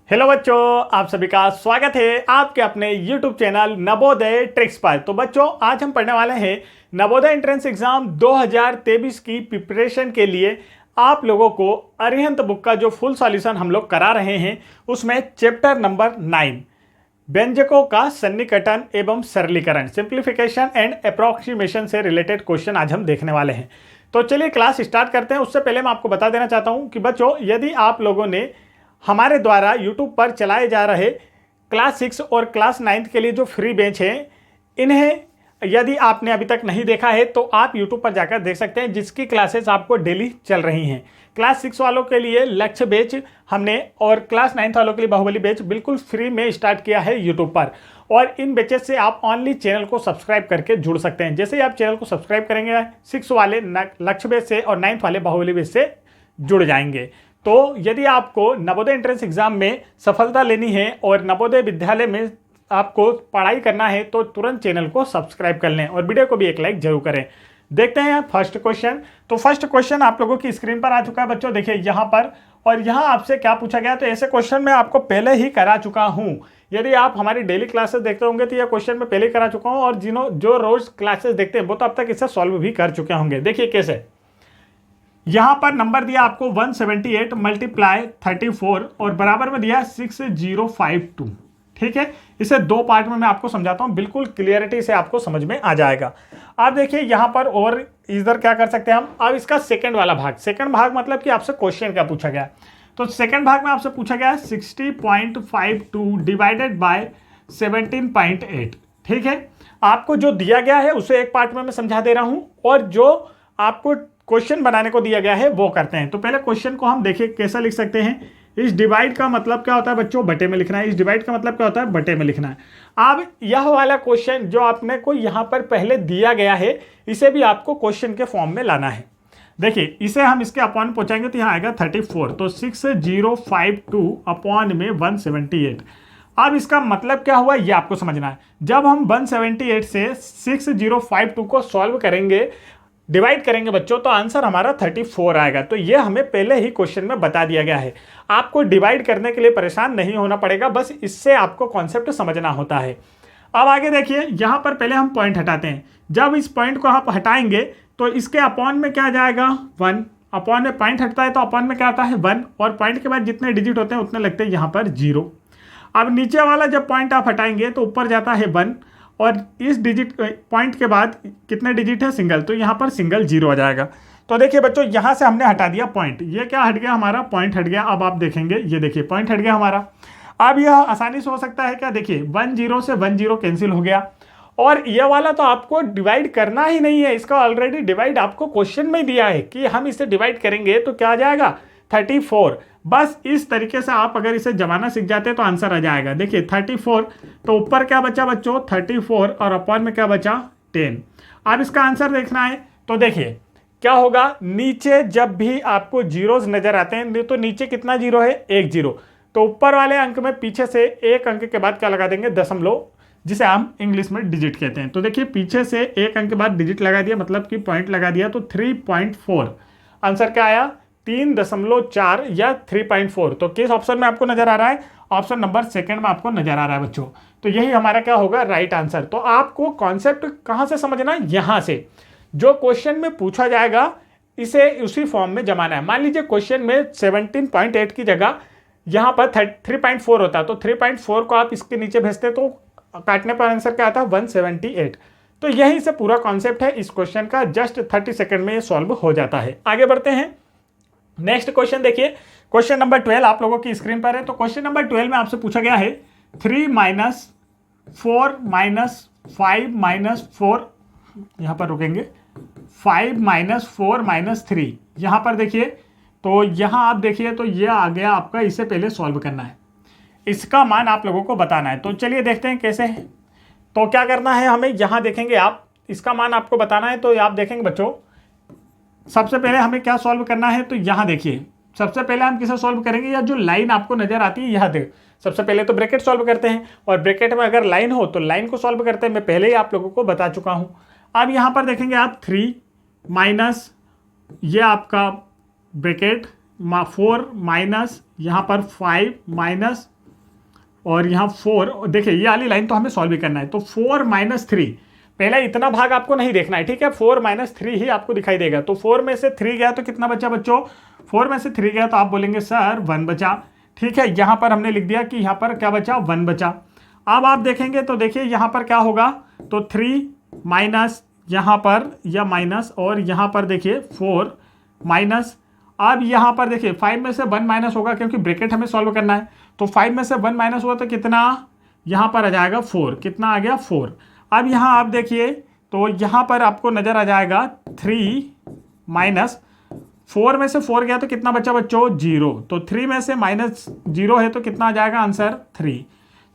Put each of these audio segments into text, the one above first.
Hello बच्चों, आप सभी का स्वागत है आपके अपने YouTube चैनल नवोदय ट्रिक्स पर। तो बच्चों, आज हम पढ़ने वाले हैं नवोदय एंट्रेंस एग्जाम 2023 की प्रिपरेशन के लिए आप लोगों को अरिहंत बुक का जो फुल सॉल्यूशन हम लोग करा रहे हैं, उसमें चैप्टर नंबर 9 व्यंजकों का सन्निकटन एवं सरलीकरण, सिंप्लीफिकेशन एंड अप्रोक्सीमेशन से रिलेटेड क्वेश्चन आज हम देखने वाले हैं। तो चलिए क्लास स्टार्ट करते हैं। उससे पहले मैं आपको बता देना चाहता हूं कि बच्चों, यदि आप लोगों ने हमारे द्वारा YouTube पर चलाए जा रहे क्लास 6 और क्लास 9 के लिए जो फ्री बैच हैं, इन्हें यदि आपने अभी तक नहीं देखा है तो आप YouTube पर जाकर देख सकते हैं, जिसकी क्लासेस आपको डेली चल रही हैं। क्लास 6 वालों के लिए लक्ष्य बैच हमने और क्लास 9 वालों के लिए बाहुबली बैच बिल्कुल फ्री में स्टार्ट किया है YouTube पर। और इन बैचेस से आप ओनली चैनल को सब्सक्राइब करके जुड़ सकते हैं। जैसे ही आप चैनल को सब्सक्राइब करेंगे, 6 वाले लक्ष्य बैच से और 9 वाले बाहुबली बैच से जुड़ जाएंगे। तो यदि आपको नवोदय एंट्रेंस एग्जाम में सफलता लेनी है और नवोदय विद्यालय में आपको पढ़ाई करना है तो तुरंत चैनल को सब्सक्राइब कर लें और वीडियो को भी एक लाइक जरूर करें। देखते हैं फर्स्ट क्वेश्चन। तो फर्स्ट क्वेश्चन आप लोगों की स्क्रीन पर आ चुका है बच्चों, देखिए यहाँ पर। और यहाँ आपसे क्या पूछा गया, तो ऐसे क्वेश्चन मैं आपको पहले ही करा चुका हूँ। यदि आप हमारी डेली क्लासेस देखते होंगे तो यह क्वेश्चन मैं पहले करा चुका हूँ, और जो रोज क्लासेस देखते हैं वो तो अब तक इसे सॉल्व भी कर चुके होंगे। देखिए कैसे। यहां पर नंबर दिया आपको 178 मल्टीप्लाई 34 और बराबर में दिया 6052। ठीक है, इसे दो पार्ट में मैं आपको समझाता हूं, बिल्कुल क्लियरिटी से आपको समझ में आ जाएगा। आप देखिए यहां पर, और इधर क्या कर सकते हैं हम। अब इसका सेकंड वाला भाग, सेकंड भाग मतलब कि आपसे क्वेश्चन क्या पूछा गया। तो सेकंड भाग में आपसे पूछा गया 60.52 डिवाइडेड बाय 17.8। ठीक है, आपको जो दिया गया है उसे एक पार्ट में मैं समझा दे रहा हूं, और जो आपको क्वेश्चन बनाने को दिया गया है वो करते हैं। तो पहले क्वेश्चन को हम देखिए कैसा लिख सकते हैं। इस डिवाइड का मतलब क्या होता है बच्चों, बटे में लिखना है। इस डिवाइड का मतलब क्या होता है, बटे में लिखना है। अब यह वाला क्वेश्चन जो आपने को यहां पर पहले दिया गया है, इसे भी आपको क्वेश्चन के फॉर्म में लाना है। देखिए इसे हम इसके अपॉन पहुंचाएंगे तो यहाँ आएगा 34, तो 6052 अपॉन में 178। अब इसका मतलब क्या हुआ ये आपको समझना है। जब हम 178 से 6052 को सॉल्व करेंगे, डिवाइड करेंगे बच्चों, तो आंसर हमारा 34 आएगा। तो ये हमें पहले ही क्वेश्चन में बता दिया गया है। आपको डिवाइड करने के लिए परेशान नहीं होना पड़ेगा, बस इससे आपको कॉन्सेप्ट समझना होता है। अब आगे देखिए, यहां पर पहले हम पॉइंट हटाते हैं। जब इस पॉइंट को आप हटाएंगे तो इसके अपॉन में क्या जाएगा 1। अपॉन में पॉइंट हटता है तो अपॉन में क्या आता है 1, और पॉइंट के बाद जितने डिजिट होते हैं उतने लगते हैं यहाँ पर 0। अब नीचे वाला जब पॉइंट आप हटाएंगे तो ऊपर जाता है 1, और इस डिजिट पॉइंट के बाद कितने डिजिट है, सिंगल, तो यहाँ पर सिंगल 0 आ जाएगा। तो देखिए बच्चों, यहाँ से हमने हटा दिया पॉइंट। ये क्या हट गया, हमारा पॉइंट हट गया। अब आप देखेंगे, ये देखिए पॉइंट हट गया हमारा। अब यह आसानी से हो सकता है क्या, देखिए 1 0 से 1 0 कैंसिल हो गया। और ये वाला तो आपको डिवाइड करना ही नहीं है, इसका ऑलरेडी डिवाइड आपको क्वेश्चन में दिया है कि हम इसे डिवाइड करेंगे तो क्या आ जाएगा 34। बस इस तरीके से आप अगर इसे जमाना सीख जाते हैं तो आंसर आ जाएगा। देखिए 34, तो ऊपर क्या बचा बच्चों 34, और अपॉन में क्या बचा 10। अब इसका आंसर देखना है तो देखिए क्या होगा। नीचे जब भी आपको जीरोस नजर आते हैं तो नीचे कितना जीरो है, 1 0। तो ऊपर वाले अंक में पीछे से एक अंक के बाद क्या लगा देंगे, दशमलव, जिसे हम इंग्लिश में डिजिट कहते हैं। तो देखिए पीछे से एक अंक के बाद डिजिट लगा दिया, मतलब कि पॉइंट लगा दिया, तो 3.4 आंसर क्या आया, 3.4 या 3.4। तो किस ऑप्शन में आपको नजर आ रहा है, ऑप्शन नंबर सेकंड में आपको नजर आ रहा है बच्चों। तो यही हमारा क्या होगा, राइट आंसर। तो आपको कॉन्सेप्ट कहां से समझना है, यहां से। जो क्वेश्चन में पूछा जाएगा इसे उसी फॉर्म में जमाना है। मान लीजिए क्वेश्चन में 17.8 की जगह यहां पर 3.4 होता, तो 3.4 को आप इसके नीचे भेजते तो काटने पर आंसर क्या आता, 178। तो यही से पूरा कॉन्सेप्ट है इस क्वेश्चन का। जस्ट 30 सेकंड में ये सॉल्व हो जाता है। आगे बढ़ते हैं। नेक्स्ट क्वेश्चन देखिए, क्वेश्चन नंबर 12 आप लोगों की स्क्रीन पर है। तो क्वेश्चन नंबर 12 में आपसे पूछा गया है 3 - 4 - 5 - 4, यहां पर रुकेंगे, 5 - 4 - 3। यहां पर देखिए, तो यहां आप देखिए तो ये आ गया आपका, इसे पहले सॉल्व करना है, इसका मान आप लोगों को बताना है। तो चलिए देखते हैं कैसे है। तो क्या करना है हमें, यहां देखेंगे आप, इसका मान आपको बताना है। तो आप देखेंगे बच्चों, सबसे पहले हमें क्या सॉल्व करना है, तो यहां देखिए सबसे पहले हम किसे सॉल्व करेंगे, या जो लाइन आपको नजर आती है यहां देख। सबसे पहले तो ब्रैकेट सॉल्व करते हैं, और ब्रैकेट में अगर लाइन हो तो लाइन को सॉल्व करते हैं। मैं पहले ही आप लोगों को बता चुका हूं। अब यहां पर देखेंगे आप 3 माइनस ये आपका ब्रैकेट 4 माइनस यहां पर 5 माइनस और यहाँ 4, देखिए ये वाली लाइन तो हमें सॉल्व भी करना है। तो 4 - 3, पहले इतना भाग आपको नहीं देखना है, ठीक है, 4 - 3 ही आपको दिखाई देगा। तो 4 में से 3 गया तो कितना बचा बच्चों, 4 में से 3 गया तो आप बोलेंगे सर 1 बचा, ठीक है। यहाँ पर हमने लिख दिया कि यहाँ पर क्या बचा, 1 बचा। अब आप देखेंगे तो देखिए यहाँ पर क्या होगा, तो 3 माइनस यहाँ पर या माइनस, और यहाँ पर देखिए 4 माइनस। अब यहाँ पर देखिए 5 में से 1 माइनस होगा क्योंकि ब्रैकेट हमें सॉल्व करना है। तो 5 में से 1 माइनस हुआ तो कितना, यहाँ पर आ जाएगा 4, कितना आ गया 4। अब यहाँ आप देखिए तो यहाँ पर आपको नजर आ जाएगा 3 माइनस 4 में से 4 गया तो कितना बचा बच्चों, 0। तो 3 में से -0 है तो कितना आ जाएगा आंसर, 3।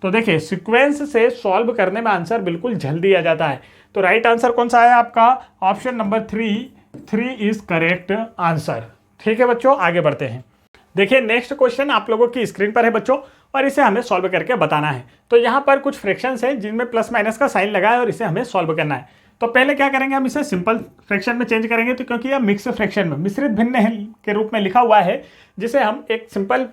तो देखिए सीक्वेंस से सॉल्व करने में आंसर बिल्कुल जल्दी आ जाता है। तो राइट आंसर कौन सा है आपका, option number 3 is correct answer. ठीक है बच्चों, आगे बढ़ते हैं। देखिए नेक्स्ट क्वेश्चन आप लोगों की स्क्रीन पर है बच्चों, और इसे हमें सॉल्व करके बताना है। तो यहाँ पर कुछ फ्रैक्शंस हैं जिनमें प्लस माइनस का साइन लगा है और इसे हमें सॉल्व करना है। तो पहले क्या करेंगे, हम इसे सिंपल फ्रैक्शन में चेंज करेंगे। तो क्योंकि यह मिक्स फ्रैक्शन में मिश्रित भिन्न के रूप में लिखा हुआ है, जिसे हम एक सिंपल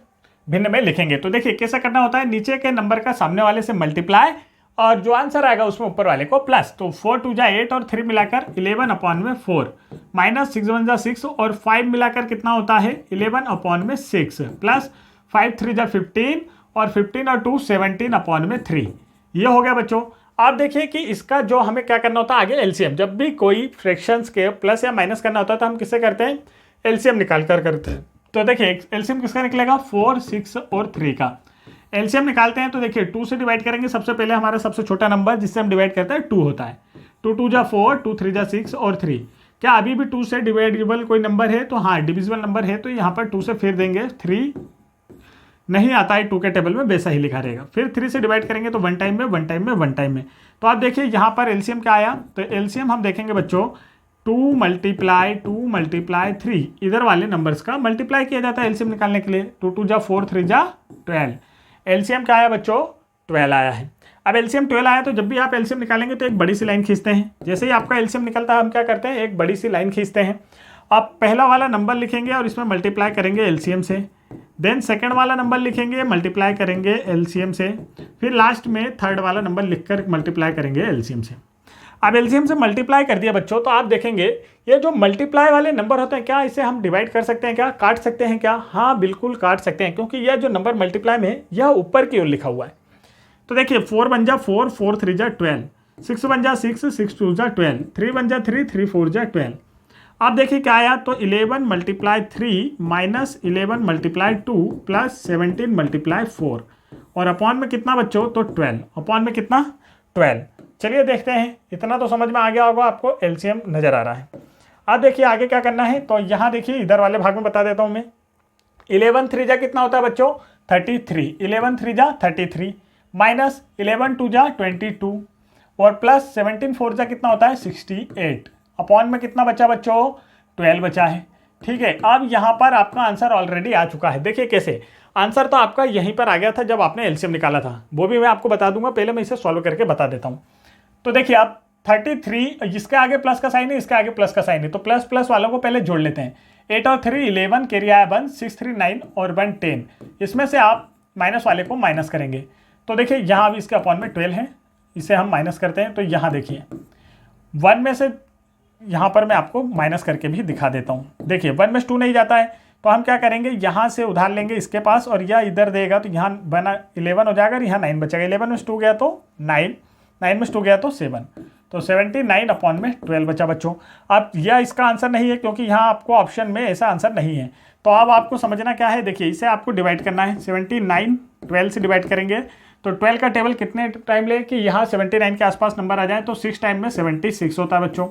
भिन्न में लिखेंगे। तो देखिए कैसा करना होता है, नीचे के नंबर का सामने वाले से मल्टीप्लाई, और जो आंसर आएगा उसमें ऊपर वाले को प्लस। तो 4 2 जा 8 और 3 मिलाकर 11/4 माइनस 6 1 जा 6 और 5 मिलाकर कितना होता है 11/6 प्लस 5 3 जा 15 और 15 और 2 17/3। ये हो गया बच्चों। आप देखिए कि इसका जो हमें क्या करना होता है आगे, एलसीएम। जब भी कोई फ्रैक्शंस के प्लस या माइनस करना होता है तो हम किससे करते हैं, एलसीएम निकाल कर करते हैं। तो देखिए एलसीएम किसका निकलेगा, 4 6 और 3 का एलसीएम निकालते हैं। तो देखिए 2 से डिवाइड करेंगे, सबसे पहले हमारा सबसे छोटा नंबर जिससे हम डिवाइड करते हैं 2 होता है। 2 2 जा 4, 2 3 जा 6 और 3। क्या अभी भी 2 से डिवाइडेबल कोई नंबर है, तो हाँ डिविजिबल नंबर है। तो यहाँ पर 2 से फिर देंगे, 3 नहीं आता है 2 के टेबल में, वैसा ही लिखा रहेगा। फिर 3 से डिवाइड करेंगे तो 1 टाइम में 1 टाइम में 1 टाइम में। तो आप देखिए यहाँ पर एलसीएम क्या आया, तो एलसीएम हम देखेंगे बच्चों 2 × 3, इधर वाले नंबर्स का मल्टीप्लाई किया जाता है एलसीएम निकालने के लिए। 2 2 जा 4, 3 जा 12। एलसीएम क्या आया बच्चों, 12 आया है। अब एलसीएम 12 आया तो जब भी आप एलसीएम निकालेंगे तो एक बड़ी सी लाइन खींचते हैं। जैसे ही आपका एलसीएम निकलता है हम क्या करते हैं, एक बड़ी सी लाइन खींचते हैं। आप पहला वाला नंबर लिखेंगे और इसमें मल्टीप्लाई करेंगे एलसीएम से, देन सेकंड वाला नंबर लिखेंगे, मल्टीप्लाई करेंगे एलसीएम से, फिर लास्ट में थर्ड वाला नंबर लिखकर मल्टीप्लाई करेंगे एलसीएम से। अब एलसीएम से मल्टीप्लाई कर दिया बच्चों, तो आप देखेंगे ये जो मल्टीप्लाई वाले नंबर होते हैं, क्या इसे हम डिवाइड कर सकते हैं, क्या काट सकते हैं क्या, हाँ बिल्कुल काट सकते हैं, क्योंकि यह जो नंबर मल्टीप्लाई में यह ऊपर की ओर लिखा हुआ है। तो देखिए 4 1 जा 4, 4 3 जा 12, 6 1 जा 6, 6 2 जा 12, 3 1 जा 3, 3 4 जा 12। आप देखिए क्या आया, तो 11 × 3 माइनस 11 × 2 प्लस 17 × 4 और अपॉन में कितना बच्चों, तो 12, अपॉन में कितना 12। चलिए देखते हैं, इतना तो समझ में आ गया होगा आपको, एलसीएम नजर आ रहा है। अब देखिए आगे क्या करना है, तो यहाँ देखिए इधर वाले भाग में बता देता हूँ मैं। 11 3 जा कितना होता है बच्चों, 33, 11 3 जा 33 माइनस 11 2 जा 22 और प्लस 17 4 जा कितना होता है 68, अपॉन में कितना बचा बच्चों, 12 बचा है। ठीक है, अब यहाँ पर आपका आंसर ऑलरेडी आ चुका है। देखिए कैसे, आंसर तो आपका यहीं पर आ गया था जब आपने एलसीएम निकाला था, वो भी मैं आपको बता दूंगा, पहले मैं इसे सॉल्व करके बता देता हूँ। तो देखिए आप 33, जिसके आगे प्लस का साइन है इसके आगे प्लस का साइन है, तो प्लस प्लस वालों को पहले जोड़ लेते हैं। 8 और 3 11, कैरी आया 1, 6 3 9 और 1 10। इसमें से आप माइनस वाले को माइनस करेंगे। तो देखिए यहाँ भी इसके अपॉन में 12 है, इसे हम माइनस करते हैं। तो यहाँ देखिए 1 में से यहाँ पर मैं आपको माइनस करके भी दिखा देता हूँ। देखिए 1 में 2 नहीं जाता है, तो हम क्या करेंगे, यहाँ से उधार लेंगे इसके पास और यह इधर देगा, तो यहाँ 11 हो जाएगा और यहाँ 9 बचेगा। 11 में 2 गया तो 9, 9 में 2 गया तो 7, तो 79 अपॉन में 12 बचा बच्चों। अब यह इसका आंसर नहीं है क्योंकि यहाँ आपको ऑप्शन में ऐसा आंसर नहीं है। तो अब आपको समझना क्या है, देखिए इसे आपको डिवाइड करना है। 79 12 से डिवाइड करेंगे तो 12 का टेबल कितने टाइम ले कि यहाँ 79 के आसपास नंबर आ जाए, तो 6 टाइम में 76 होता है बच्चों।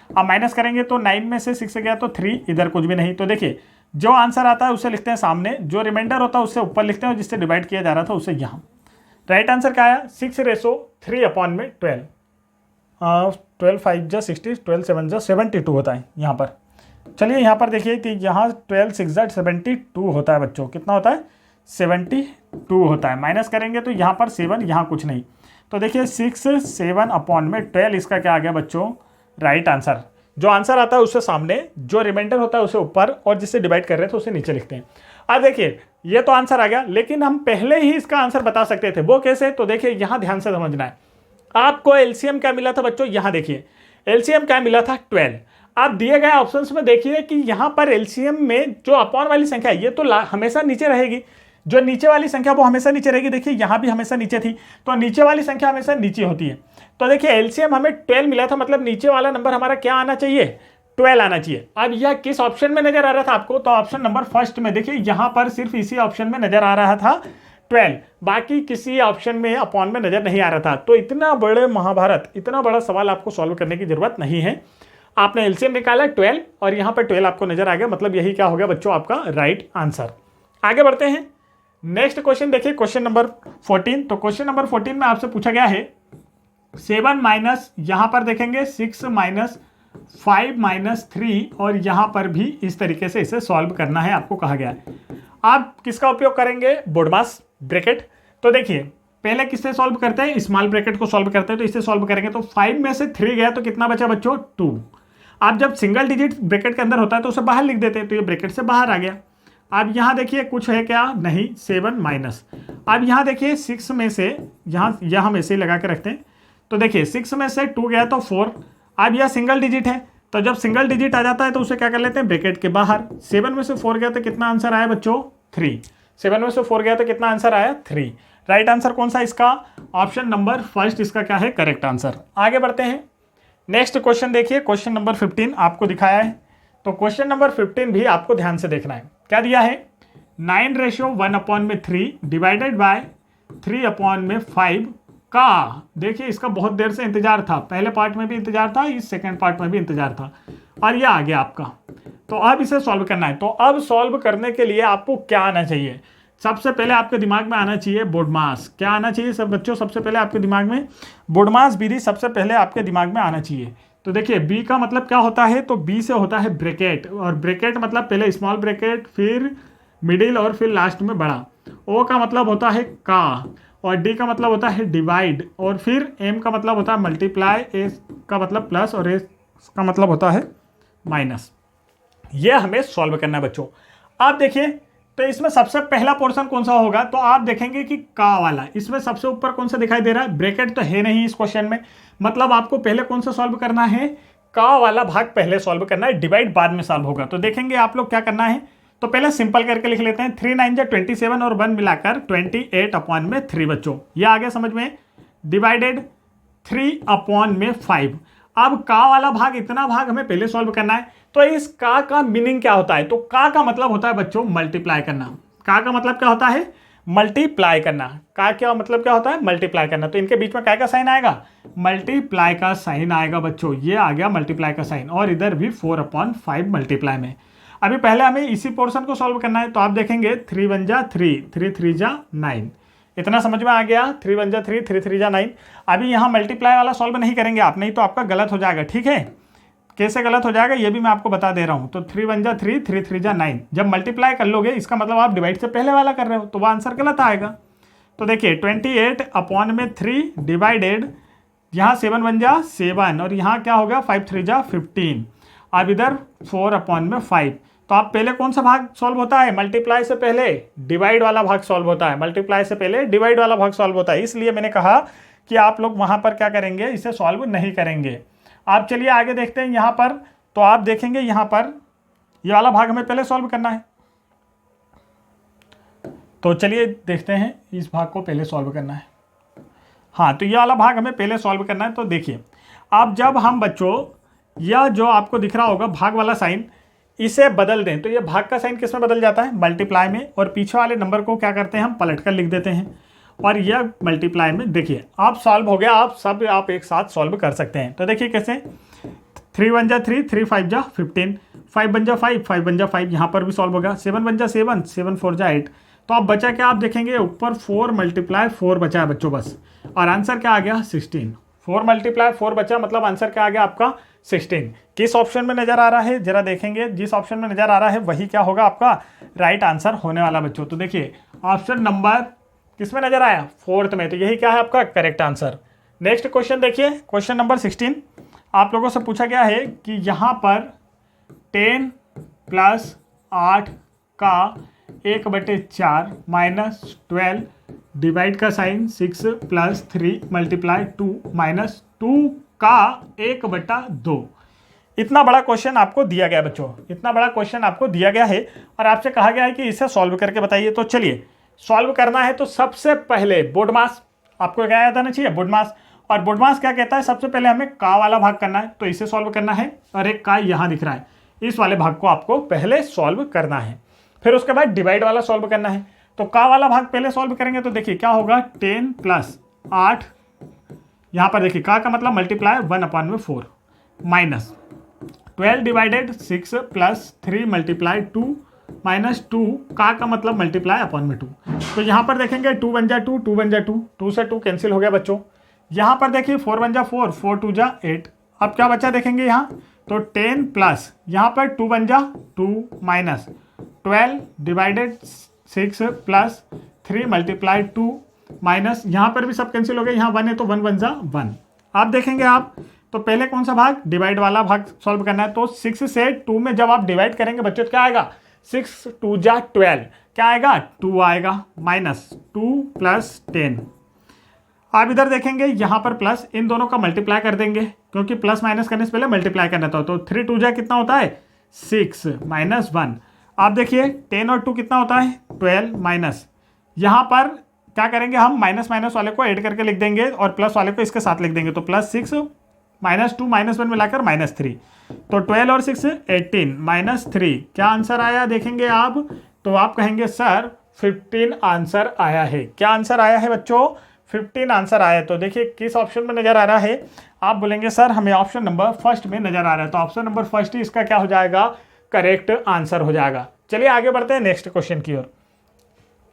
अब माइनस करेंगे तो 9 में से 6 गया तो 3, इधर कुछ भी नहीं। तो देखिए जो आंसर आता है उसे लिखते हैं सामने, जो रिमाइंडर होता है उससे ऊपर लिखते हैं और जिससे डिवाइड किया जा रहा था उसे यहाँ। राइट आंसर क्या आया, 6/3 अपॉन में 12। 12 5 जा 60, 12 7 जा 72 होता है यहाँ पर। चलिए यहाँ पर देखिए कि यहाँ 12 6 जा 72 होता है बच्चों। कितना होता है, 72 होता है। माइनस करेंगे तो यहाँ पर 7, यहाँ कुछ नहीं। तो देखिए 6 7 अपॉन में 12, इसका क्या आ गया बच्चों, राइट आंसर। जो आंसर आता है उससे सामने, जो रिमाइंडर होता है उसे ऊपर और जिससे डिवाइड कर रहे थे उसे नीचे लिखते हैं। अब देखिए ये तो आंसर आ गया, लेकिन हम पहले ही इसका आंसर बता सकते थे। वो कैसे? तो देखिए यहां ध्यान से समझना है। आपको एलसीएम क्या मिला था बच्चों? यहां देखिए एलसीएम क्या मिला था? 12। आप दिए गए ऑप्शंस में देखिए कि यहां पर एलसीएम में जो अपॉन वाली संख्या है ये तो हमेशा नीचे रहेगी, जो नीचे वाली संख्या वो हमेशा नीचे रहेगी। देखिए यहां भी हमेशा नीचे थी, तो नीचे वाली संख्या हमेशा नीचे होती है। तो देखिए एलसीएम हमें 12 मिला था, मतलब नीचे वाला नंबर हमारा क्या आना चाहिए? 12 आना चाहिए। अब यह किस ऑप्शन में नजर आ रहा था आपको? तो ऑप्शन नंबर फर्स्ट में। देखिए यहां पर सिर्फ इसी ऑप्शन में नजर आ रहा था 12, बाकी किसी ऑप्शन में अपॉन में नजर नहीं आ रहा था। तो इतना बड़े महाभारत, इतना बड़ा सवाल आपको सॉल्व करने की जरूरत नहीं है। आपने एलसीएम निकाला 12 और यहां पर 12 आपको नजर आ गया, मतलब यही क्या हो गया बच्चों? आपका राइट आंसर। आगे बढ़ते हैं, नेक्स्ट क्वेश्चन देखिए, क्वेश्चन नंबर 14। तो क्वेश्चन नंबर 14 में आपसे पूछा गया है 7 माइनस, यहां पर देखेंगे 6 माइनस 5 माइनस 3, और यहां पर भी इस तरीके से इसे सॉल्व करना है, आपको कहा गया है। आप किसका उपयोग करेंगे? BODMAS bracket. तो देखिए पहले किससे सॉल्व करते हैं? स्मॉल ब्रैकेट को सॉल्व करते हैं, तो इससे सॉल्व करेंगे। तो 5 में से 3 गया तो कितना बचा बच्चों? 2। आप जब सिंगल डिजिट ब्रैकेट के अंदर होता है तो उसे बाहर लिख देते हैं, तो ये ब्रैकेट से बाहर आ गया। अब यहाँ देखिए कुछ है क्या? नहीं, 7 माइनस। अब यहाँ देखिए 6 में से, यहाँ हम ऐसे ही लगा के रखते हैं, तो देखिए 6 में से 2 गया तो 4। अब यह सिंगल डिजिट है, तो जब सिंगल डिजिट आ जाता है तो उसे क्या कर लेते हैं? ब्रैकेट के बाहर। 7 में से 4 गया तो कितना आंसर आया बच्चों? 3। 7 में से 4 गया तो कितना आंसर आया? 3। राइट आंसर कौन सा इसका? ऑप्शन नंबर फर्स्ट इसका क्या है? Correct answer. आगे बढ़ते हैं, नेक्स्ट क्वेश्चन देखिए, क्वेश्चन नंबर 15 आपको दिखाया है। तो क्वेश्चन नंबर 15 भी आपको ध्यान से देखना है। क्या दिया है? 9:1/3 डिवाइडेड बाय 3/5 का, देखिए इसका बहुत देर से इंतजार था, पहले पार्ट में भी इंतजार था, इस सेकंड पार्ट में भी इंतजार था, और यह आ गया आपका। तो अब इसे सॉल्व करना है। तो अब सॉल्व करने के लिए आपको क्या आना चाहिए? सबसे पहले आपके दिमाग में आना चाहिए बोडमास। क्या आना चाहिए सब बच्चों? सबसे पहले आपके दिमाग में बोडमास विधि सबसे पहले आपके दिमाग में आना चाहिए। तो देखिए बी का मतलब क्या होता है? तो बी से होता है ब्रैकेट, और ब्रैकेट मतलब पहले स्मॉल ब्रैकेट, फिर मिडिल, और फिर लास्ट में बड़ा। ओ का मतलब होता है का, और डी का मतलब होता है डिवाइड, और फिर एम का मतलब होता है मल्टीप्लाई, ए का मतलब प्लस, और ए का मतलब होता है माइनस। ये हमें सॉल्व करना है बच्चों। आप देखिए तो इसमें सबसे पहला पोर्शन कौन सा होगा? तो आप देखेंगे कि का वाला। इसमें सबसे ऊपर कौन सा दिखाई दे रहा है? ब्रैकेट तो है नहीं इस क्वेश्चन में, मतलब आपको पहले कौन सा सॉल्व करना है? का वाला भाग पहले सॉल्व करना है, डिवाइड बाद में सॉल्व होगा। तो देखेंगे आप लोग क्या करना है, तो पहले सिंपल करके लिख लेते हैं। 3 9 27 और 1 मिलाकर 28/3 बच्चों, ये आ गया समझ में? डिवाइडेड 3/5। अब का वाला भाग, इतना भाग हमें पहले सॉल्व करना है। तो इस का मीनिंग क्या होता है? तो का मतलब होता है बच्चों मल्टीप्लाई करना। का मतलब क्या होता है? मल्टीप्लाई करना। का क्या मतलब क्या होता है? मल्टीप्लाई करना। तो इनके बीच में क्या का साइन आएगा? मल्टीप्लाई का साइन आएगा बच्चों, ये आ गया मल्टीप्लाई का साइन, और इधर भी 4/5 मल्टीप्लाई में। अभी पहले हमें इसी पोर्शन को सॉल्व करना है। तो आप देखेंगे 3 1 जा 3, 3 3 जा 9, इतना समझ में आ गया? 3 1 जा 3, 3 3 जा 9। अभी यहाँ मल्टीप्लाई वाला सॉल्व नहीं करेंगे आप, नहीं तो आपका गलत हो जाएगा, ठीक है? कैसे गलत हो जाएगा ये भी मैं आपको बता दे रहा हूँ। तो 3 1 जा 3, 3 3 जा 9, जब मल्टीप्लाई कर लोगे इसका मतलब आप डिवाइड से पहले वाला कर रहे हो, तो वह आंसर गलत आएगा। तो देखिए 28/3 डिवाइडेड, यहाँ 7 1 जा 7, और यहाँ क्या हो गया? 5 3 जा 15। अब इधर 4/5। तो आप पहले कौन सा भाग सॉल्व होता है? मल्टीप्लाई से पहले डिवाइड वाला भाग सॉल्व होता है, मल्टीप्लाई से पहले डिवाइड वाला भाग सॉल्व होता है। इसलिए मैंने कहा कि आप लोग वहां पर क्या करेंगे? इसे सॉल्व नहीं करेंगे। आप चलिए आगे देखते हैं यहाँ पर। तो आप देखेंगे यहाँ पर ये वाला भाग हमें पहले सॉल्व करना है। तो चलिए देखते हैं, इस भाग को पहले सॉल्व करना है। हाँ, तो ये वाला भाग हमें पहले सॉल्व करना है। तो देखिए अब जब हम बच्चों यह जो आपको दिख रहा होगा भाग वाला साइन, इसे बदल दें तो ये भाग का साइन किस में बदल जाता है? मल्टीप्लाई में। और पीछे वाले नंबर को क्या करते हैं? हम पलट कर लिख देते हैं, और यह मल्टीप्लाई में। देखिए आप सॉल्व हो गया, आप एक साथ सॉल्व कर सकते हैं। तो देखिए कैसे? 3 1 जा 3, 3 5 जा 15, 5 1 जा 5, 5 1 जा 5, यहाँ पर भी सॉल्व होगा। 7 1 जा 7, 7 4 जा 8। तो आप बचा क्या? आप देखेंगे ऊपर 4 × 4 बचा है बच्चों बस, और आंसर क्या आ गया? 16। 4 × 4 बचा, मतलब आंसर क्या आ गया आपका? 16। किस ऑप्शन में नजर आ रहा है? जरा देखेंगे, जिस ऑप्शन में नजर आ रहा है वही क्या होगा? आपका राइट आंसर होने वाला बच्चों। तो देखिए ऑप्शन नंबर किस में नजर आया? 4th में। तो यही क्या है? आपका करेक्ट आंसर। नेक्स्ट क्वेश्चन देखिए, क्वेश्चन नंबर 16। आप लोगों से पूछा गया है कि यहाँ पर 10 + 8 का 1/4 माइनस 12 डिवाइड का साइन 6 प्लस 3 मल्टीप्लाई 2 माइनस 2 का 1/2। इतना बड़ा क्वेश्चन आपको दिया गया है बच्चों, इतना बड़ा क्वेश्चन आपको दिया गया है और आपसे कहा गया है कि इसे सॉल्व करके बताइए। तो चलिए सॉल्व करना है तो सबसे पहले बोर्ड मास आपको क्या याद आना चाहिए, बोर्ड मास। और बोर्ड मास क्या कहता है, सबसे पहले हमें का वाला भाग करना है, तो इसे सॉल्व करना है और एक का यहाँ दिख रहा है, इस वाले भाग को आपको पहले सॉल्व करना है। फिर उसके बाद डिवाइड वाला सॉल्व करना है, तो का वाला भाग पहले सॉल्व करेंगे तो देखिए क्या होगा 10 प्लस 8, यहाँ पर देखिए का मतलब multiply 1/4 minus 12 divided 6 plus 3 multiply 2 minus 2 का मतलब मल्टीप्लाई अपॉन में 2। तो यहाँ पर देखेंगे 2 बन जा 2, 2 बन जा 2, 2 से 2 कैंसिल हो गया बच्चों। यहाँ पर देखिए 4 बन जा 4, 4 2 जा 8। अब क्या बच्चा देखेंगे यहाँ, तो 10 प्लस यहाँ पर 2 बन जा 2 minus 12 divided 6 plus 3 multiply 2 minus यहाँ पर भी सब कैंसिल हो गए, यहाँ 1 है तो 1 बन जा 1। आप देखेंगे आप तो पहले कौन सा भाग, डिवाइड वाला भाग सॉल्व करना है। तो 6 से 2 में जब आप डिवाइड करेंगे बच्चों तो क्या आएगा, 6 2 जा 12, क्या आएगा 2 आएगा माइनस 2 प्लस 10। आप इधर देखेंगे यहाँ पर प्लस, इन दोनों का मल्टीप्लाई कर देंगे क्योंकि प्लस माइनस करने से पहले मल्टीप्लाई करना था। तो 3 2 जा कितना होता है 6 माइनस 1। आप देखिए 10 और 2 कितना होता है 12 माइनस, यहाँ पर क्या करेंगे हम माइनस माइनस वाले को ऐड करके लिख देंगे और प्लस वाले को इसके साथ लिख देंगे। तो प्लस 6 माइनस 2 माइनस 1 मिलाकर माइनस 3, तो 12 और 6 18 माइनस 3, क्या आंसर आया देखेंगे आप, तो आप कहेंगे सर 15 आंसर आया है। क्या आंसर आया है बच्चों, 15 आंसर आया है। तो देखिए किस ऑप्शन में नजर आ रहा है, आप बोलेंगे सर हमें ऑप्शन नंबर फर्स्ट में नजर आ रहा है, तो ऑप्शन नंबर फर्स्ट ही इसका क्या हो जाएगा, करेक्ट आंसर हो जाएगा। चलिए आगे बढ़ते हैं नेक्स्ट क्वेश्चन की ओर।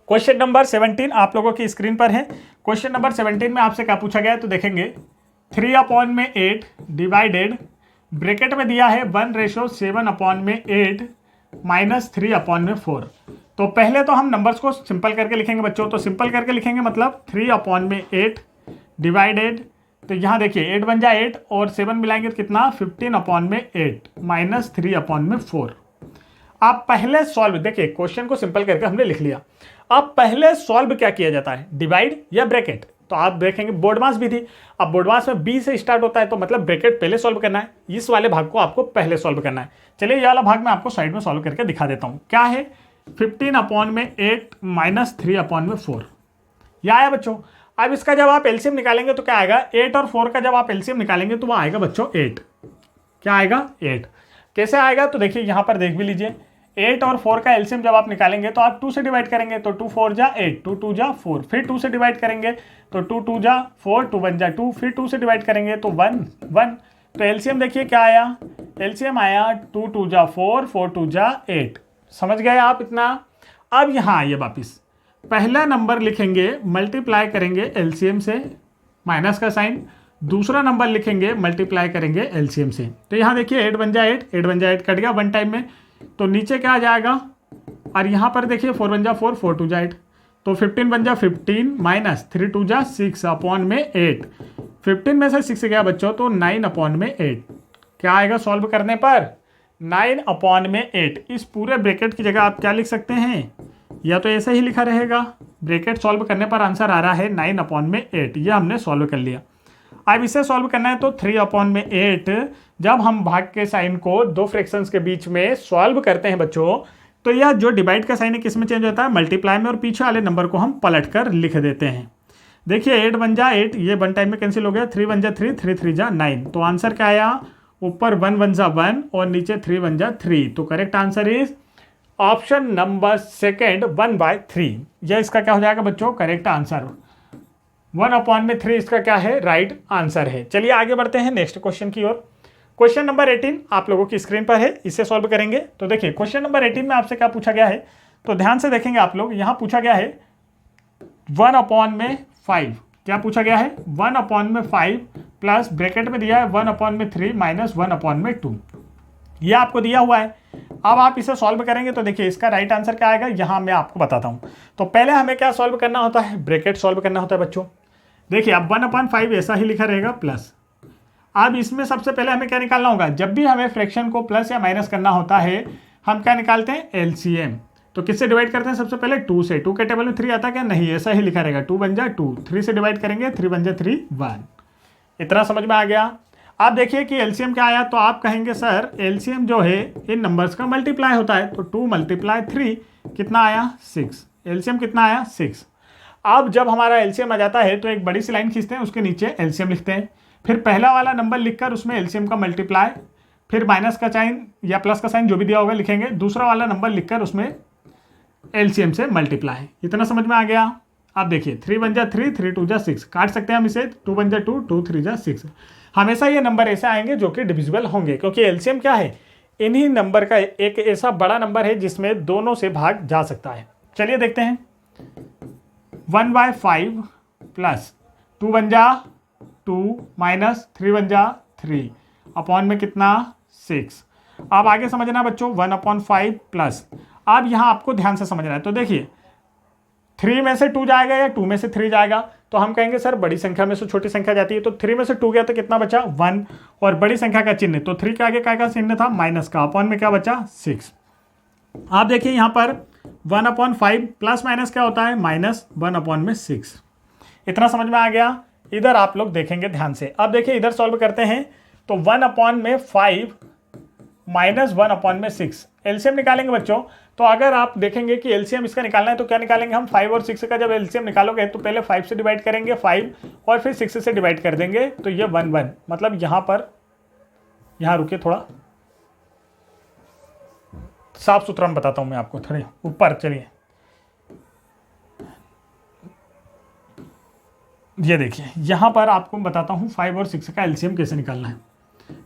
क्वेश्चन नंबर 17 आप लोगों की स्क्रीन पर है। क्वेश्चन नंबर 17 में आपसे क्या पूछा गया है, तो देखेंगे 3/8 डिवाइडेड ब्रैकेट में दिया है 1:7/8 माइनस 3/4। तो पहले तो हम नंबर्स को सिंपल करके लिखेंगे बच्चों, तो सिंपल करके लिखेंगे मतलब 3/8 डिवाइडेड, तो यहाँ देखिए 8 बन जाए 8 और 7 मिलाएंगे तो कितना 15/8 माइनस 3/4। आप पहले सॉल्व, देखिए क्वेश्चन को सिंपल करके हमने लिख लिया। अब पहले सॉल्व क्या किया जाता है, डिवाइड या ब्रैकेट। तो आप देखेंगे बोर्ड मास भी थी, अब बोर्ड मास में बी से स्टार्ट होता है तो मतलब ब्रैकेट पहले सॉल्व करना है, इस वाले भाग को आपको पहले सॉल्व करना है। चलिए ये वाला भाग मैं आपको साइड में सॉल्व करके दिखा देता हूँ। क्या है 15/8 माइनस 3/4, यह आया बच्चों। अब इसका जब आप एलसीएम निकालेंगे तो क्या आएगा, 8 और 4 का जब आप एलसीएम निकालेंगे तो वह आएगा बच्चों 8। क्या आएगा 8। कैसे आएगा, तो देखिए यहाँ पर देख भी लीजिए 8 और 4 का एलसीएम जब आप निकालेंगे तो आप 2 से डिवाइड करेंगे, तो 2 4 जा 8, 2 2 जा 4, फिर 2 से डिवाइड करेंगे तो 2 2 जा 4, 2 1 जा 2, फिर 2 से डिवाइड करेंगे तो 1 1। तो एलसीएम देखिए क्या आया, एलसीएम आया 2 2 जा 4, 4 2 जा 8। समझ गए आप इतना। अब यहाँ आइए वापिस, पहला नंबर लिखेंगे मल्टीप्लाई करेंगे एलसीएम से, माइनस का साइन, दूसरा नंबर लिखेंगे मल्टीप्लाई करेंगे एलसीएम से। तो यहाँ देखिए 8 बन जा 8, 8 बन जा 8 कट गया वन टाइम में, तो नीचे क्या आ जाएगा, और यहाँ पर देखिए 4 बन जा 4, 4 2 जा 8, तो 15 बन जा 15 माइनस 3 2 जा 6/8। 15 में से 6 गया बच्चों तो 9/8। क्या आएगा सॉल्व करने पर 9/8। इस पूरे ब्रैकेट की जगह आप क्या लिख सकते हैं, या तो ऐसे ही लिखा रहेगा, ब्रैकेट सॉल्व करने पर आंसर आ रहा है 9/8। ये हमने सॉल्व कर लिया। अब इसे सॉल्व करना है तो 3/8 जब हम भाग के साइन को दो फ्रैक्शंस के बीच में सॉल्व करते हैं बच्चों, तो यह जो डिवाइड का साइन है किस में चेंज होता है, मल्टीप्लाई में, और पीछे वाले नंबर को हम पलट कर लिख देते हैं। देखिए 8 बन जा 8, ये वन टाइम में कैंसिल हो गया, 3 बन जा 3, 3 3 जा 9। तो आंसर क्या आया, ऊपर 1 बन जा 1 और नीचे 3 बन जा 3। तो correct answer is option number second 1/3। यह इसका क्या हो जाएगा बच्चों, करेक्ट आंसर 1/3 इसका क्या है, राइट आंसर है। चलिए आगे बढ़ते हैं नेक्स्ट क्वेश्चन की ओर। क्वेश्चन नंबर 18 आप लोगों की स्क्रीन पर है, इसे सॉल्व करेंगे। तो देखिए क्वेश्चन नंबर 18 में आपसे क्या पूछा गया है, तो ध्यान से देखेंगे आप लोग। यहाँ पूछा गया है 1/5। क्या पूछा गया है 1/5 प्लस ब्रैकेट में दिया है 1/3 माइनस 1/2। यह आपको दिया हुआ है। अब आप इसे सॉल्व करेंगे तो देखिए इसका राइट आंसर क्या आएगा, यहाँ मैं आपको बताता हूँ। तो पहले हमें क्या सॉल्व करना होता है, ब्रैकेट सॉल्व करना होता है बच्चों। देखिए अब 1/5 ऐसा ही लिखा रहेगा प्लस। अब इसमें सबसे पहले हमें क्या निकालना होगा, जब भी हमें फ्रैक्शन को प्लस या माइनस करना होता है हम क्या निकालते हैं, एलसीएम। तो किससे डिवाइड करते हैं सबसे पहले 2 से। 2 के टेबल में 3 आता क्या, नहीं, ऐसा ही लिखा रहेगा, 2 बन जा 2, 3 से डिवाइड करेंगे, 3 बन जा 3 1। इतना समझ में आ गया। आप देखिए कि एलसीएम क्या आया, तो आप कहेंगे सर एलसीएम जो है इन नंबर्स का मल्टीप्लाई होता है, तो 2 × 3 कितना आया 6, एलसीएम कितना आया 6। अब जब हमारा एलसीएम आ जाता है तो एक बड़ी सी लाइन खींचते हैं, उसके नीचे एलसीएम लिखते हैं, फिर पहला वाला नंबर लिखकर उसमें एलसीएम का मल्टीप्लाई, फिर माइनस का साइन या प्लस का साइन जो भी दिया होगा लिखेंगे, दूसरा वाला नंबर लिखकर उसमें एलसीएम से मल्टीप्लाई। इतना समझ में आ गया। आप देखिए 3 बन जा 3, 3 2 जा 6, काट सकते हैं हम इसे, 2 बन जा 2, 2 3 जा 6। हमेशा ये नंबर ऐसे आएंगे जो कि डिविजिबल होंगे, क्योंकि एलसीएम क्या है, इन्हीं नंबर का एक ऐसा बड़ा नंबर है जिसमें दोनों से भाग जा सकता है। चलिए देखते हैं, 1/5 प्लस 2 बन जा 2 माइनस 3 बन जा 3 अपॉन में कितना 6। अब आगे समझना बच्चों, 1/5 प्लस, अब यहाँ आपको ध्यान से समझना है। तो देखिए 3 में से 2 जाएगा या 2 में से 3 जाएगा, तो हम कहेंगे सर बड़ी संख्या में से छोटी संख्या जाती है, तो 3 में से 2 गया तो कितना बचा 1, और बड़ी संख्या का चिन्ह, तो 3 के आगे का चिन्ह था माइनस का, अपॉन में क्या बचा 6। आप देखिए यहाँ पर 1/5 प्लस माइनस क्या होता है, -1/6। इतना समझ में आ गया। इधर आप लोग देखेंगे ध्यान से। अब देखिए इधर सॉल्व करते हैं, तो 1/5 माइनस 1/6 एलसीएम निकालेंगे बच्चों। तो अगर आप देखेंगे कि एलसीएम इसका निकालना है तो क्या निकालेंगे हम, 5 और 6 का जब एलसीएम निकालोगे तो पहले 5 से डिवाइड करेंगे 5, और फिर 6 से डिवाइड कर देंगे, तो ये 1 1, मतलब यहाँ पर, यहाँ रुकिए थोड़ा साफ सुथरा मैं बताता हूँ मैं आपको, थोड़ी ऊपर चलिए। ये देखिए यहाँ पर आपको बताता हूँ 5 और 6 का एलसीएम कैसे निकालना है।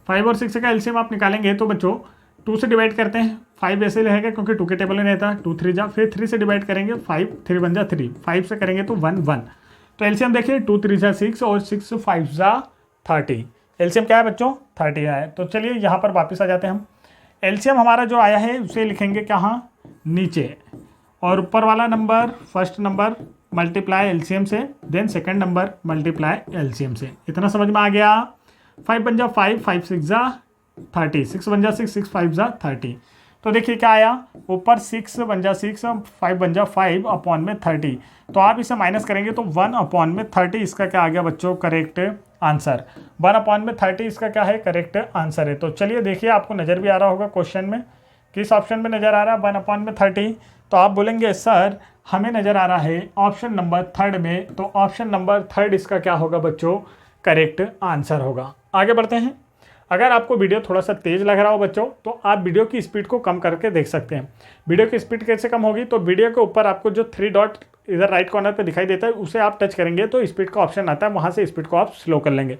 5 और 6 का एलसीएम आप निकालेंगे तो बच्चों 2 से डिवाइड करते हैं, 5 ऐसे रहेगा क्योंकि 2 के टेबल में रहता है, 2 3 जा, फिर 3 से डिवाइड करेंगे 5, 3 बन जा 3, 5 से करेंगे तो 1 1। तो एलसीएम देखिए 2 3 जा 6 और 6 5 जा 30। एलसीएम क्या है बच्चों 30 आया है। तो चलिए यहाँ पर वापस आ जाते हैं हम। एलसीएम हमारा जो आया है उसे लिखेंगे कहाँ, नीचे, और ऊपर वाला number first number multiply LCM से, then second number multiply LCM से। इतना समझ में आ गया। 5 बन जा 5, 5 6 जा 30, 6 बन जा 6, 6 5 जा 30। तो देखिए क्या आया, ऊपर 6 बन जा 6, 5 बन जा 5 अपॉन में 30। तो आप इसे माइनस करेंगे तो 1 अपॉन में 30 इसका क्या आ गया बच्चों, करेक्ट आंसर। 1 अपॉन में 30 इसका क्या है, करेक्ट आंसर है। तो चलिए देखिए आपको नज़र भी आ रहा होगा क्वेश्चन में, किस ऑप्शन में नज़र आ रहा है 1 अपॉन में 30। तो आप बोलेंगे सर हमें नज़र आ रहा है ऑप्शन नंबर 3 में, तो ऑप्शन नंबर 3 इसका क्या होगा बच्चों, करेक्ट आंसर होगा। आगे बढ़ते हैं। अगर आपको वीडियो थोड़ा सा तेज़ लग रहा हो बच्चों, तो आप वीडियो की स्पीड को कम करके देख सकते हैं। वीडियो की स्पीड कैसे कम होगी, तो वीडियो के ऊपर आपको जो 3 डॉट इधर राइट कॉर्नर पे दिखाई देता है उसे आप टच करेंगे तो स्पीड का ऑप्शन आता है, वहाँ से स्पीड को आप स्लो कर लेंगे।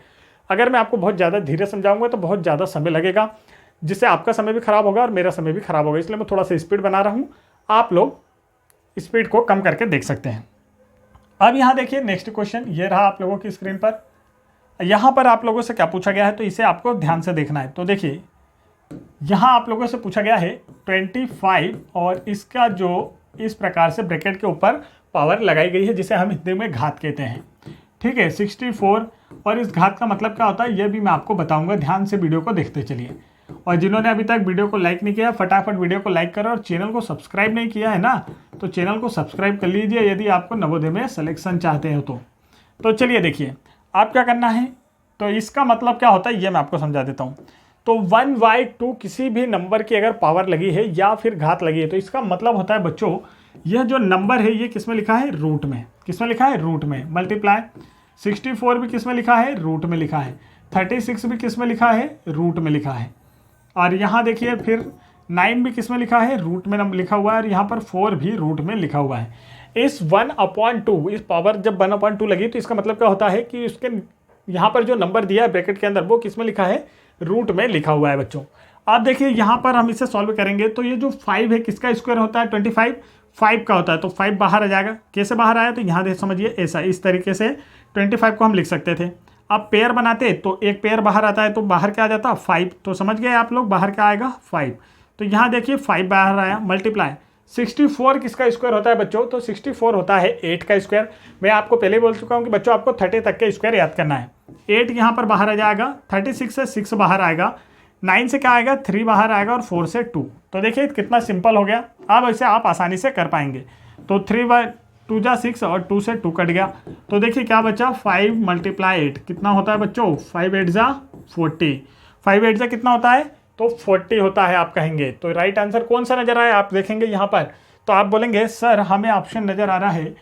अगर मैं आपको बहुत ज़्यादा धीरे समझाऊंगा तो बहुत ज़्यादा समय लगेगा, जिससे आपका समय भी खराब होगा और मेरा समय भी खराब होगा, इसलिए मैं थोड़ा सा स्पीड बना रहा हूँ। आप लोग स्पीड को कम करके देख सकते हैं। अब यहाँ देखिए नेक्स्ट क्वेश्चन ये रहा आप लोगों की स्क्रीन पर। यहाँ पर आप लोगों से क्या पूछा गया है, तो इसे आपको ध्यान से देखना है। तो देखिए यहाँ आप लोगों से पूछा गया है 25 और इसका जो इस प्रकार से ब्रैकेट के ऊपर पावर लगाई गई है, जिसे हम हिंदी में घात कहते हैं, ठीक है 64। और इस घात का मतलब क्या होता है ये भी मैं आपको बताऊंगा, ध्यान से वीडियो को देखते चलिए। और जिन्होंने अभी तक वीडियो को लाइक नहीं किया, फटाफट वीडियो को लाइक करो, और चैनल को सब्सक्राइब नहीं किया है ना, तो चैनल को सब्सक्राइब कर लीजिए यदि आपको नवोदय में सिलेक्शन चाहते हो तो चलिए देखिए आप क्या करना है। तो इसका मतलब क्या होता है ये मैं आपको समझा देता हूँ। तो 1/2 किसी भी नंबर की अगर पावर लगी है या फिर घात लगी है, तो इसका मतलब होता है बच्चों यह जो नंबर है ये किस में लिखा है, रूट में। किस में लिखा है, रूट में। मल्टीप्लाई 64 भी किस में लिखा है, रूट में लिखा है। 36 भी किस में लिखा है, रूट में लिखा है। और यहाँ देखिए फिर 9 भी किस में लिखा है, रूट में लिखा हुआ है। और यहाँ पर 4 भी रूट में लिखा हुआ है। इस 1/2 इस पावर जब 1/2 लगी तो इसका मतलब क्या होता है कि उसके यहाँ पर जो नंबर दिया है ब्रैकेट के अंदर वो किस में लिखा है, रूट में लिखा हुआ है बच्चों। आप देखिए यहाँ पर हम इसे सॉल्व करेंगे तो ये जो 5 है किसका स्क्वायर होता है, 25 5 का होता है। तो 5 बाहर आ जाएगा। कैसे बाहर आया, तो यहाँ देख समझिए ऐसा, इस तरीके से 25 को हम लिख सकते थे। अब पेयर बनाते तो एक पेयर बाहर आता है, तो बाहर क्या आ जाता 5। तो समझ गए आप लोग बाहर क्या आएगा 5। तो यहाँ देखिए 5 बाहर आया। मल्टीप्लाई 64 किसका स्क्वायर होता है बच्चों, तो 64 होता है 8 का स्क्वायर। मैं आपको पहले बोल चुका हूँ कि बच्चों आपको 30 तक के स्क्वायर याद करना है। 8 यहाँ पर बाहर आ जाएगा, 36 से 6 बाहर आएगा, 9 से क्या आएगा 3 बाहर आएगा और 4 से 2। तो देखिए कितना सिंपल हो गया। अब इसे आप आसानी से कर पाएंगे। तो 3/2 जा 6 और 2 से 2 कट गया। तो देखिए क्या बचा 5 × 8 कितना होता है बच्चों 5 8 जा 40। 5 8 जा कितना होता है तो 40 होता है आप कहेंगे। तो राइट आंसर कौन सा नजर आया आप देखेंगे यहाँ पर। तो आप बोलेंगे सर हमें ऑप्शन नजर आ रहा है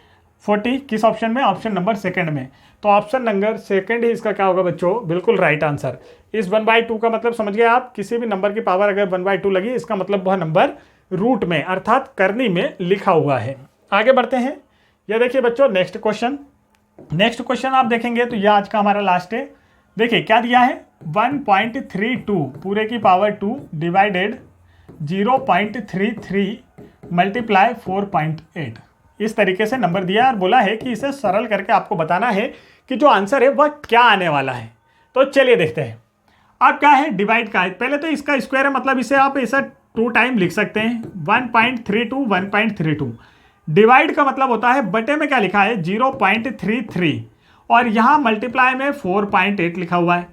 40 किस ऑप्शन में ऑप्शन नंबर सेकंड में। तो ऑप्शन नंबर सेकंड ही इसका क्या होगा बच्चों बिल्कुल राइट आंसर। इस 1/2 का मतलब समझ गए आप। किसी भी नंबर की पावर अगर 1/2 लगी इसका मतलब वह नंबर रूट में अर्थात करनी में लिखा हुआ है। आगे बढ़ते हैं। यह देखिए बच्चों नेक्स्ट क्वेश्चन आप देखेंगे तो यह आज का हमारा लास्ट है। देखिए क्या दिया है 1.32 पूरे की पावर 2 डिवाइडेड 0.33 मल्टीप्लाई 4.8 इस तरीके से नंबर दिया और बोला है कि इसे सरल करके आपको बताना है कि जो आंसर है वह क्या आने वाला है। तो चलिए देखते हैं। अब क्या है डिवाइड का है। पहले तो इसका स्क्वायर है मतलब इसे आप ऐसा 2 टाइम लिख सकते हैं 1.32 1.32। डिवाइड का मतलब होता है बटे में क्या लिखा है 0.33 और यहाँ मल्टीप्लाई में 4.8 लिखा हुआ है।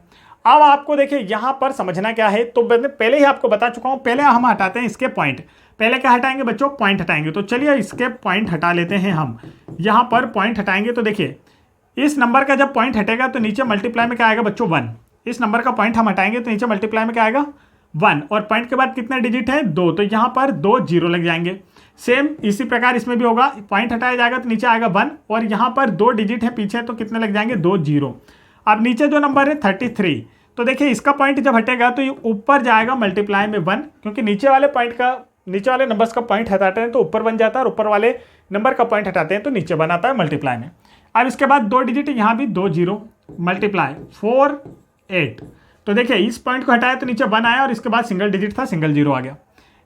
अब आपको देखिए यहाँ पर समझना क्या है। तो मैंने पहले ही आपको बता चुका हूँ। पहले हम हटाते हैं इसके पॉइंट। पहले क्या हटाएंगे बच्चों पॉइंट हटाएंगे। तो चलिए इसके पॉइंट हटा लेते हैं हम। यहाँ पर पॉइंट हटाएंगे तो देखिए इस नंबर का जब पॉइंट हटेगा तो नीचे मल्टीप्लाई में क्या आएगा बच्चों 1। इस नंबर का पॉइंट हम हटाएंगे तो नीचे मल्टीप्लाई में क्या आएगा 1 और पॉइंट के बाद कितने डिजिट है 2। तो यहाँ पर 2 जीरो लग जाएंगे। सेम इसी प्रकार इसमें भी होगा। पॉइंट हटाया जाएगा तो नीचे आएगा 1 और यहाँ पर 2 डिजिट है पीछे तो कितने लग जाएंगे 2 जीरो। अब नीचे जो नंबर है 33। तो देखिए इसका पॉइंट जब हटेगा तो ये ऊपर जाएगा मल्टीप्लाई में 1 क्योंकि नीचे वाले नंबर्स का पॉइंट हटाते हैं तो ऊपर 1 जाता है और ऊपर वाले नंबर का पॉइंट हटाते हैं तो नीचे 1 आता है मल्टीप्लाई में। अब इसके बाद 2 डिजिट यहाँ भी 2 जीरो मल्टीप्लाई 4 8। तो देखिए इस पॉइंट को हटाया तो नीचे 1 आया और इसके बाद सिंगल डिजिट था सिंगल जीरो आ गया।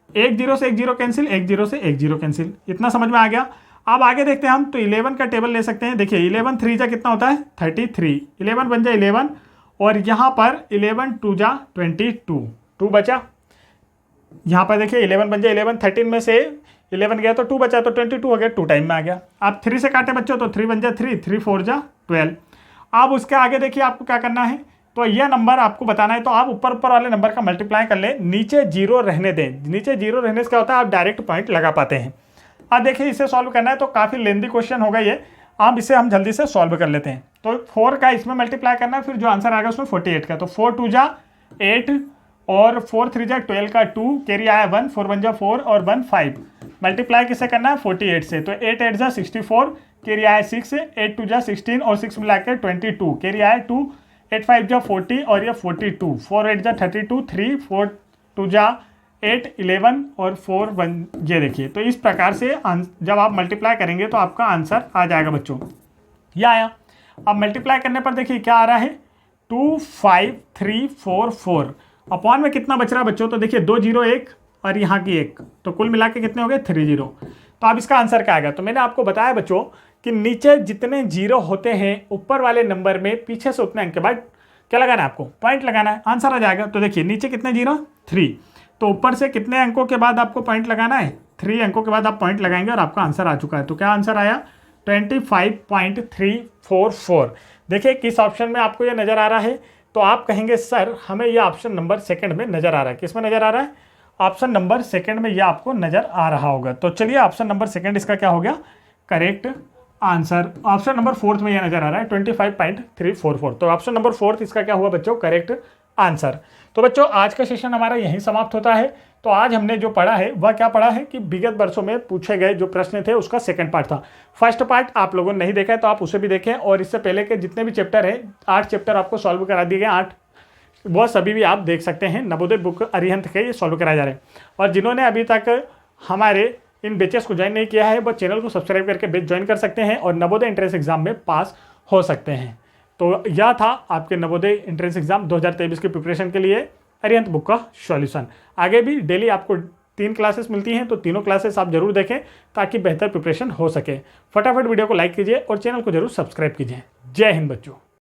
1 0 से 1 0 कैंसिल 1 0 से 1 0 कैंसिल। इतना समझ में आ गया। अब आगे देखते हैं हम। तो 11 का टेबल ले सकते हैं। देखिए 11 3 जा कितना होता है 33 11 बन जाए 11 और यहाँ पर 11 2 जा 22 2 बचा। यहाँ पर देखिए 11 बन जाए 11 13 में से 11 गया तो 2 बचा तो 22 हो गया 2 टाइम में आ गया। आप 3 से काटे बच्चों तो 3 बन जा 3 3 4 जा 12। अब उसके आगे देखिए आपको क्या करना है। तो यह नंबर आपको बताना है तो आप ऊपर वाले नंबर का मल्टीप्लाई कर लें नीचे जीरो रहने दें। नीचे जीरो रहने से क्या होता है आप डायरेक्ट पॉइंट लगा पाते हैं। अब देखिए इसे सॉल्व करना है तो काफ़ी लेंदी क्वेश्चन होगा ये। अब इसे हम जल्दी से सॉल्व कर लेते हैं। तो 4 का इसमें मल्टीप्लाई करना है फिर जो आंसर आएगा उसमें 48 का। तो 4 2 जा 8 और 4 3 जा 12 का 2 कैरी आया 1 4 1 जा 4 और 1 5 मल्टीप्लाई किससे करना है 48 से। तो 8 8 जा 64 कैरी आया 6 8 2 जा 16 और 6 मिला के 22 कैरी आया 2 8 5 जा 40 और ये 42 4 8 जा 32 3 4 2 जा 8 11 और 4 1 ये देखिए। तो इस प्रकार से जब आप मल्टीप्लाई करेंगे तो आपका आंसर आ जाएगा बच्चों। यह आया। अब मल्टीप्लाई करने पर देखिए क्या आ रहा है 25344 अपॉन में कितना बच रहा है बच्चों। तो देखिए 2 0 1 और यहाँ की 1 तो कुल मिला के कितने हो गए 3 0। तो अब इसका आंसर क्या आएगा। तो मैंने आपको बताया बच्चों कि नीचे जितने जीरो होते हैं ऊपर वाले नंबर में पीछे से उतने अंक के बाद क्या लगाना है आपको पॉइंट लगाना है आंसर आ जाएगा। तो देखिए नीचे कितने जीरो 3 तो ऊपर से कितने अंकों के बाद आपको पॉइंट लगाना है 3 अंकों के बाद आप पॉइंट लगाएंगे और आपका आंसर आ चुका है। तो क्या आंसर आया 25.344। देखिए किस ऑप्शन में आपको ये नज़र आ रहा है। तो आप कहेंगे सर हमें ये ऑप्शन नंबर सेकंड में नज़र आ रहा है। किस में नज़र आ रहा है ऑप्शन नंबर सेकंड में ये आपको नज़र आ रहा होगा। तो चलिए ऑप्शन नंबर सेकंड इसका क्या हो गया करेक्ट आंसर। ऑप्शन नंबर 4 में ये नज़र आ रहा है 25.344। तो ऑप्शन नंबर 4 इसका क्या हुआ बच्चों करेक्ट आंसर। तो बच्चों आज का सेशन हमारा यहीं समाप्त होता है। तो आज हमने जो पढ़ा है वह क्या पढ़ा है कि विगत वर्षों में पूछे गए जो प्रश्न थे उसका सेकंड पार्ट था। फर्स्ट पार्ट आप लोगों ने नहीं देखा है तो आप उसे भी देखें और इससे पहले के जितने भी चैप्टर हैं 8 चैप्टर आपको सॉल्व करा दिए गए 8 वह सभी भी आप देख सकते हैं। नवोदय बुक अरिहंत के ये सॉल्व कराए जा रहे हैं। और जिन्होंने अभी तक हमारे इन बैचेस को ज्वाइन नहीं किया है वह चैनल को सब्सक्राइब करके बैच ज्वाइन कर सकते हैं और नवोदय एंट्रेंस एग्जाम में पास हो सकते हैं। तो यह था आपके नवोदय एंट्रेंस एग्जाम 2023 की प्रिपरेशन के लिए अरिहंत बुक का सॉल्यूशन। आगे भी डेली आपको 3 क्लासेस मिलती हैं तो तीनों क्लासेस आप जरूर देखें ताकि बेहतर प्रिपरेशन हो सके। फटाफट वीडियो को लाइक कीजिए और चैनल को जरूर सब्सक्राइब कीजिए। जय हिंद बच्चों।